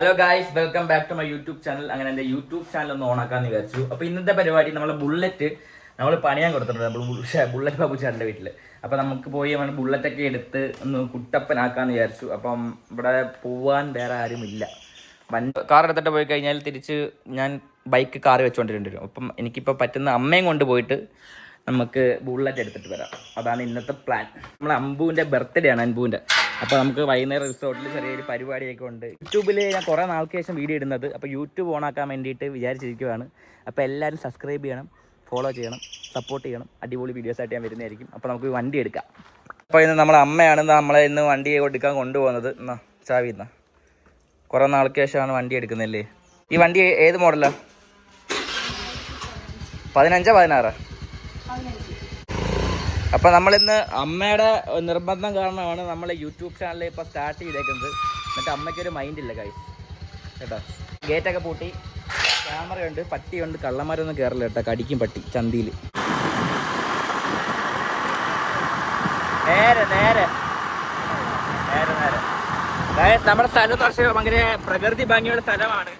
Hello guys, welcome back to my YouTube channel. അങ്ങനെ എൻ്റെ YouTube channel ഒന്ന് ഓണാക്കാന്ന് വിചാരിച്ചു. അപ്പോൾ ഇന്നത്തെ പരിപാടി നമ്മളെ ബുള്ളറ്റ് നമ്മൾ പണിയാൻ കൊടുത്തിട്ടുണ്ട്. നമ്മൾ ബുള്ളറ്റ് ബാബു ചാനലിൻ്റെ വീട്ടിൽ. അപ്പോൾ നമുക്ക് പോയി നമ്മൾ ബുള്ളറ്റൊക്കെ എടുത്ത് ഒന്ന് കുട്ടപ്പനാക്കാന്ന് വിചാരിച്ചു. അപ്പം ഇവിടെ പോവാൻ വേറെ ആരുമില്ല. കാർ എടുത്തിട്ട് പോയി കഴിഞ്ഞാൽ തിരിച്ച് ഞാൻ ബൈക്ക് കാർ വെച്ചുകൊണ്ടിരുന്നു വരും. അപ്പം എനിക്കിപ്പോൾ പറ്റുന്ന അമ്മയും കൊണ്ട് പോയിട്ട് നമുക്ക് ബുള്ളറ്റ് എടുത്തിട്ട് വരാം. അതാണ് ഇന്നത്തെ പ്ലാൻ. നമ്മളെ അമ്പുവിൻ്റെ ബർത്ത്ഡേ ആണ്, അൻപുവിൻ്റെ. അപ്പോൾ നമുക്ക് വൈകുന്നേരം റിസോർട്ടിൽ ചെറിയൊരു പരിപാടിയൊക്കെ ഉണ്ട്. യൂട്യൂബിൽ ഞാൻ കുറേ നാൾക്ക് ശേഷം വീഡിയോ ഇടുന്നത്. അപ്പോൾ യൂട്യൂബ് ഓണാക്കാൻ വേണ്ടിയിട്ട് വിചാരിച്ചിരിക്കുകയാണ്. അപ്പോൾ എല്ലാവരും സബ്സ്ക്രൈബ് ചെയ്യണം, ഫോളോ ചെയ്യണം, സപ്പോർട്ട് ചെയ്യണം. അടിപൊളി വീഡിയോസായിട്ട് ഞാൻ വരുന്നതായിരിക്കും. അപ്പോൾ നമുക്ക് വണ്ടി എടുക്കാം. അപ്പോൾ ഇന്ന് നമ്മളെ അമ്മയാണ് നമ്മളെ ഇന്ന് വണ്ടി എടുക്കാൻ കൊണ്ടുപോകുന്നത്. എന്നാ ചാവി എന്നാ, കുറേ നാൾക്ക് ശേഷമാണ് വണ്ടി എടുക്കുന്നല്ലേ. ഈ വണ്ടി ഏത് മോഡലാണ്? 15 16? അപ്പോൾ നമ്മളിന്ന് അമ്മയുടെ നിർബന്ധം കാരണമാണ് നമ്മൾ യൂട്യൂബ് ചാനൽ ഇപ്പോൾ സ്റ്റാർട്ട് ചെയ്തേക്കുന്നത്. എന്നിട്ട് അമ്മയ്ക്കൊരു മൈൻഡില്ല ഗൈസ് കേട്ടോ. ഗേറ്റൊക്കെ പൂട്ടി, ക്യാമറയുണ്ട്, പട്ടിയുണ്ട്, കള്ളന്മാരൊന്നും കയറില്ല കേട്ടോ. കടിക്കും പട്ടി ചന്തിയിൽ. നേരെ നേരെ നേരെ നേരെ അതായത് നമ്മുടെ സ്ഥലം എന്ന് വെച്ചാൽ ഭയങ്കര പ്രകൃതി ഭംഗിയുള്ള സ്ഥലമാണ്.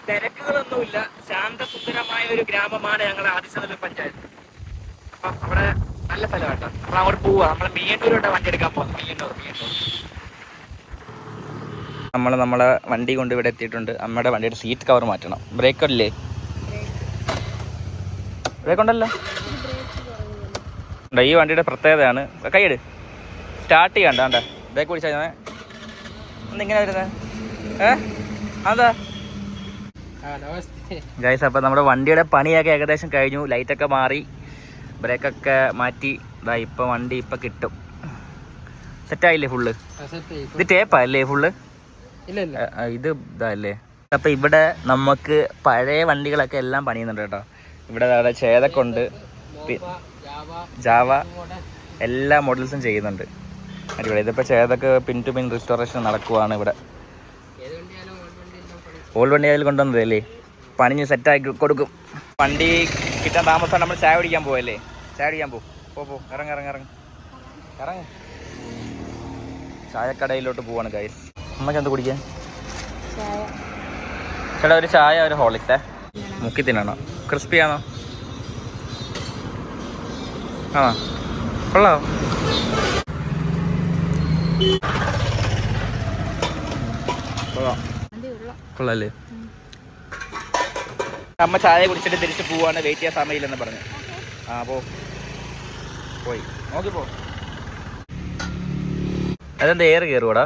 തിരക്കുകളൊന്നുമില്ല, ശാന്തസുന്ദരമായ ഒരു ഗ്രാമമാണ് ഞങ്ങളുടെ ആദിശനല്ലൂർ പഞ്ചായത്ത്. അപ്പം അവിടെ നല്ല സ്ഥലം കേട്ടോ. നമ്മൾ അങ്ങോട്ട് പോവാ. നമ്മൾ മീയന്നൂരോട്ട് വണ്ടി എടുക്കാൻ പോകും. മീയന്നൂർ നമ്മളെ വണ്ടി കൊണ്ട് ഇവിടെ എത്തിയിട്ടുണ്ട്. അമ്മയുടെ വണ്ടിയുടെ സീറ്റ് കവർ മാറ്റണം. ബ്രേക്ക് അല്ലേ? ബ്രേക്ക് ഉണ്ടല്ലോ. ഈ വണ്ടിയുടെ പ്രത്യേകതയാണ്. കൈയ്യട് സ്റ്റാർട്ട് ചെയ്യണ്ട. ബ്രേക്ക് പിടിച്ചാൽ ഒന്നിങ്ങനെ വരുന്നത് അതാ ഗൈസ്. അപ്പം നമ്മുടെ വണ്ടിയുടെ പണിയൊക്കെ ഏകദേശം കഴിഞ്ഞു. ലൈറ്റൊക്കെ മാറി, ബ്രേക്കൊക്കെ മാറ്റി. ഇതാ ഇപ്പം വണ്ടി ഇപ്പം കിട്ടും. സെറ്റായില്ലേ ഫുള്ള്? ഇത് ടേപ്പാ അല്ലേ ഫുള്ള്? ഇത് ഇതല്ലേ. അപ്പം ഇവിടെ നമുക്ക് പഴയ വണ്ടികളൊക്കെ എല്ലാം പണിയുന്നുണ്ട് കേട്ടോ. ഇവിടെ ചേതക്കുണ്ട്, ജാവ, എല്ലാ മോഡൽസും ചെയ്യുന്നുണ്ട്. അടിപൊളി. ഇതിപ്പോൾ Chetak pin to pin restoration നടക്കുവാണ് ഇവിടെ. ഓൾഡ് വണ്ടി അതിൽ കൊണ്ടുവന്നതല്ലേ, പണിഞ്ഞ് സെറ്റാക്കി കൊടുക്കും. വണ്ടി കിട്ടാൻ താമസം നമ്മൾ ചായ കുടിക്കാൻ പോവല്ലേ. ചായ കുടിക്കാൻ പോ ഇറങ്ങ് ചായക്കടയിലോട്ട് പോവാണ് ഗൈസ്. നമുക്ക് എന്ത് കുടിക്കാൻ? ചേട്ടാ ഒരു ചായ, ഒരു ഹോർലിക്സേ. മുക്കി തിന്നണോ? ക്രിസ്പി ആണോ? ആണോ? കൊള്ളാമോ? കൊള്ളാല്ലേ? അമ്മ ചായ കുടിച്ചിട്ട് തിരിച്ച് പോവാണ്. വെയിറ്റ് ചെയ്യാൻ സമയമില്ലെന്ന് പറഞ്ഞു. പോയി നോക്കിപ്പോ. അതെന്താ എയർ കയറുവാടാ?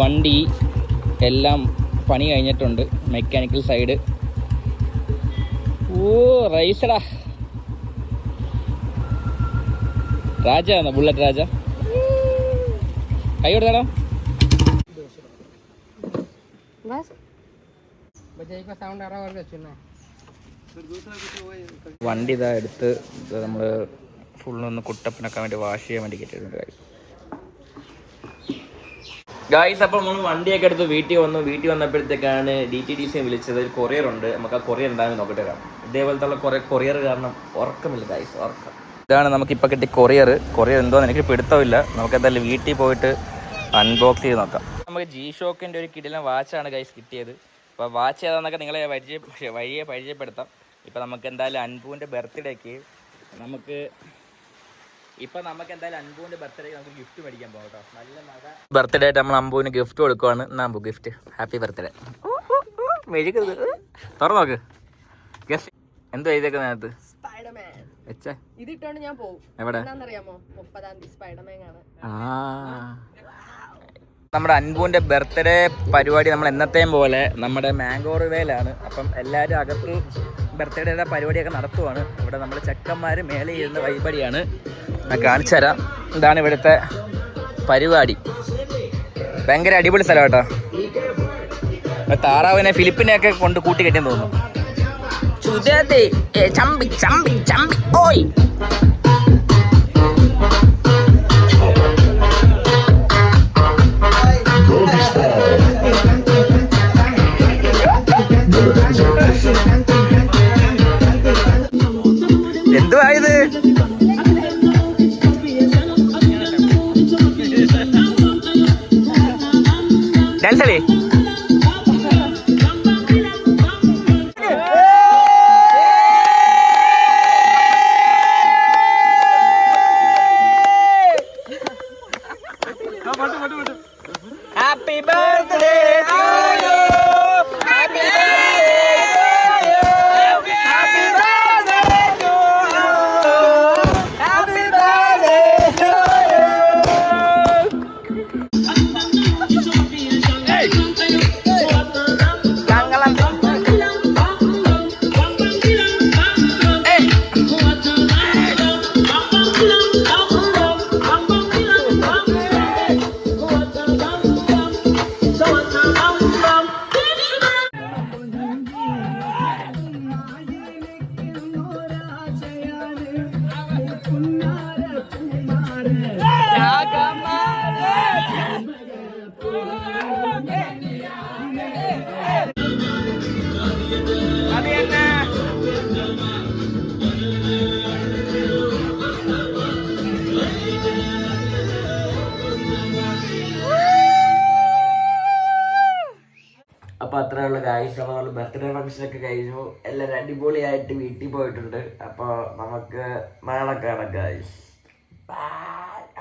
വണ്ടി എല്ലാം പണി കഴിഞ്ഞിട്ടുണ്ട്. Mechanical side. ഓ റൈസടാ. രാജാണോ? ബുള്ളറ്റ് രാജ. കൈ കൊടുത്താലോ? വണ്ടി ഇതാ എടുത്ത് നമ്മൾ ഫുള്ളൊന്ന് കുട്ടപ്പനൊക്കെ വേണ്ടി വാഷ് ചെയ്യാൻ വേണ്ടി കെട്ടിയിട്ടുണ്ട് ഗായ്സ്. അപ്പോൾ നമ്മൾ വണ്ടിയൊക്കെ എടുത്ത് വീട്ടിൽ വന്നു. വീട്ടിൽ വന്നപ്പോഴത്തേക്കാണ് DTDC വിളിച്ചത്. ഒരു കൊറിയർ ഉണ്ട്. നമുക്ക് ആ കൊറിയർ ഉണ്ടാകുന്ന നോക്കിട്ട് വരാം. ഇതേപോലത്തെ കുറേ കൊറിയർ കാരണം ഉറക്കമില്ല ഗായ്സ്, ഉറക്കം. ഇതാണ് നമുക്കിപ്പോൾ കിട്ടിയ കൊറിയർ എന്തോന്ന് എനിക്ക് പിടുത്തമില്ല. നമുക്ക് എന്തായാലും വീട്ടിൽ പോയിട്ട് അൺബോക്സ് ചെയ്ത് നോക്കാം. നമുക്ക് G-Shockൻ്റെ ഒരു കിടിലൻ വാച്ചാണ് ഗൈസ് കിട്ടിയത്. അപ്പോൾ വാച്ച് ഏതാണെന്നൊക്കെ നിങ്ങളെ വഴിയെ പരിചയപ്പെടുത്താം. ഇപ്പോൾ നമുക്ക് എന്തായാലും അൻപുവിൻ്റെ ബർത്ത്ഡേക്ക് നമുക്ക് ഗിഫ്റ്റ് മേടിക്കാൻ പോകാം കേട്ടോ. നല്ല മഴ. ബർത്ത്ഡേ ആയിട്ട് നമ്മൾ അമ്പുവിന് ഗിഫ്റ്റ് കൊടുക്കുവാണ്. അമ്പു ഗിഫ്റ്റ്. Happy birthday. മെഴുകരുത്, തുറന്നു നോക്ക്. ഗസ്റ്റ് എന്തോ എഴുതിയേക്കുന്ന അതിനകത്ത്? ഇതിട്ടോണ്ട് ഞാൻ പോകും. എവിടെ? എന്താണെന്നറിയാമോ? 30-ാം തീയതി സ്പൈഡർമാൻ ആണ്. നമ്മുടെ അൻപുവിൻ്റെ ബർത്ത്ഡേ പരിപാടി നമ്മൾ എന്നത്തെയും പോലെ നമ്മുടെ മാംഗോറിവേലാണ്. അപ്പം എല്ലാവരും അകത്ത് ബർത്ത്ഡേയുടെ പരിപാടിയൊക്കെ നടത്തുവാണ്. ഇവിടെ നമ്മൾ ചെക്കന്മാർ മേലെ ഇരുന്ന് വൈബടിയാണ്. ഞാൻ കാണിച്ചു തരാം. ഇതാണ് ഇവിടുത്തെ പരിപാടി. ഭയങ്കര അടിപൊളി സ്ഥലം കേട്ടോ. താറാവിനെ ഫിലിപ്പിനെയൊക്കെ കൊണ്ട് കൂട്ടി കെട്ടിയെന്ന് തോന്നുന്നു. ചമ്പി ചമ്പി ചമ്പി ഓയ്. എന്തുവാ ഇത്? ഡാൻസ് കളി. Happy birthday to you. Happy birthday to you. Happy birthday to you. Happy birthday to you. Hey. Kangalan. Hey. അപ്പോൾ അത്രയുള്ള ഗായ്സ്. അപ്പോൾ നമ്മൾ ബർത്ത്ഡേ ഫംഗ്ഷനൊക്കെ കഴിഞ്ഞു, എല്ലാവരും അടിപൊളിയായിട്ട് വീട്ടിൽ പോയിട്ടുണ്ട്. അപ്പോൾ നമുക്ക് നാളെ കാണാം ഗായ്സ്.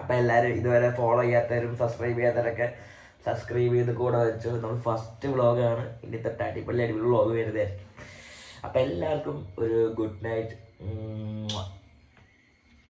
അപ്പോൾ എല്ലാവരും ഇതുവരെ ഫോളോ ചെയ്യാത്തവരും സബ്സ്ക്രൈബ് ചെയ്യാത്തവരൊക്കെ സബ്സ്ക്രൈബ് ചെയ്ത് കൂടെ വെച്ചു. നമ്മൾ ഫസ്റ്റ് വ്ളോഗാണ്, ഇനി തൊട്ട് അടിപൊളി വ്ളോഗ് വരുന്നതായിരിക്കും. അപ്പോൾ എല്ലാവർക്കും ഒരു ഗുഡ് നൈറ്റ്.